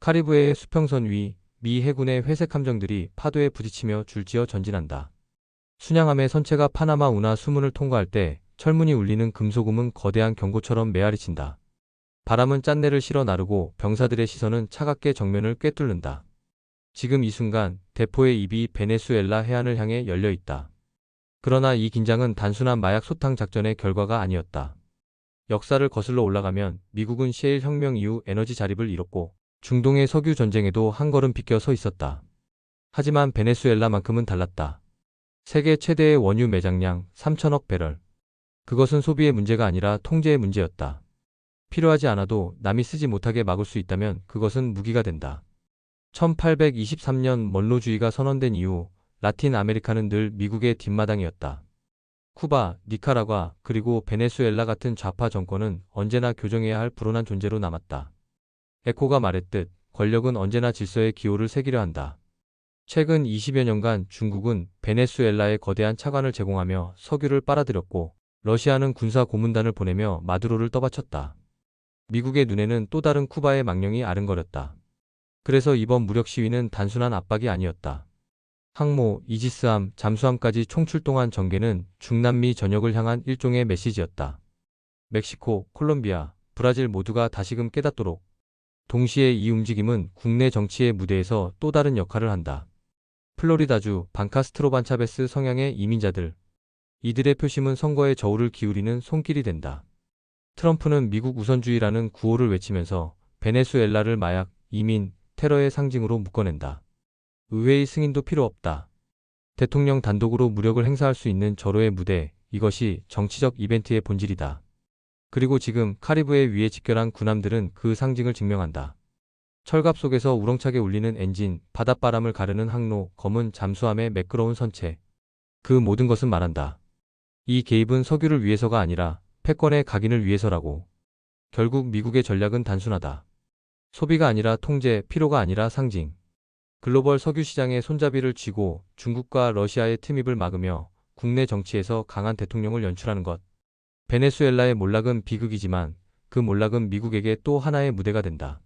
카리브해의 수평선 위, 미 해군의 회색 함정들이 파도에 부딪히며 줄지어 전진한다. 순양함의 선체가 파나마 운하 수문을 통과할 때 철문이 울리는 금소금은 거대한 경고처럼 메아리친다. 바람은 짠내를 실어 나르고 병사들의 시선은 차갑게 정면을 꿰뚫는다. 지금 이 순간 대포의 입이 베네수엘라 해안을 향해 열려 있다. 그러나 이 긴장은 단순한 마약 소탕 작전의 결과가 아니었다. 역사를 거슬러 올라가면 미국은 셰일 혁명 이후 에너지 자립을 이뤘고 중동의 석유 전쟁에도 한 걸음 비껴 서 있었다. 하지만 베네수엘라만큼은 달랐다. 세계 최대의 원유 매장량 3천억 배럴. 그것은 소비의 문제가 아니라 통제의 문제였다. 필요하지 않아도 남이 쓰지 못하게 막을 수 있다면 그것은 무기가 된다. 1823년 먼로주의가 선언된 이후 라틴 아메리카는 늘 미국의 뒷마당이었다. 쿠바, 니카라과 그리고 베네수엘라 같은 좌파 정권은 언제나 교정해야 할 불온한 존재로 남았다. 에코가 말했듯 권력은 언제나 질서의 기호를 새기려 한다. 최근 20여 년간 중국은 베네수엘라에 거대한 차관을 제공하며 석유를 빨아들였고 러시아는 군사 고문단을 보내며 마두로를 떠받쳤다. 미국의 눈에는 또 다른 쿠바의 망령이 아른거렸다. 그래서 이번 무력 시위는 단순한 압박이 아니었다. 항모, 이지스함, 잠수함까지 총출동한 전개는 중남미 전역을 향한 일종의 메시지였다. 멕시코, 콜롬비아, 브라질 모두가 다시금 깨닫도록. 동시에 이 움직임은 국내 정치의 무대에서 또 다른 역할을 한다. 플로리다주 반카스트로반차베스 성향의 이민자들. 이들의 표심은 선거의 저울을 기울이는 손길이 된다. 트럼프는 미국 우선주의라는 구호를 외치면서 베네수엘라를 마약, 이민, 테러의 상징으로 묶어낸다. 의회의 승인도 필요 없다. 대통령 단독으로 무력을 행사할 수 있는 절호의 무대, 이것이 정치적 이벤트의 본질이다. 그리고 지금 카리브해 위에 집결한 군함들은 그 상징을 증명한다. 철갑 속에서 우렁차게 울리는 엔진, 바닷바람을 가르는 항로, 검은 잠수함의 매끄러운 선체. 그 모든 것은 말한다. 이 개입은 석유를 위해서가 아니라 패권의 각인을 위해서라고. 결국 미국의 전략은 단순하다. 소비가 아니라 통제, 필요가 아니라 상징. 글로벌 석유 시장의 손잡이를 쥐고 중국과 러시아의 틈입을 막으며 국내 정치에서 강한 대통령을 연출하는 것. 베네수엘라의 몰락은 비극이지만 그 몰락은 미국에게 또 하나의 무대가 된다.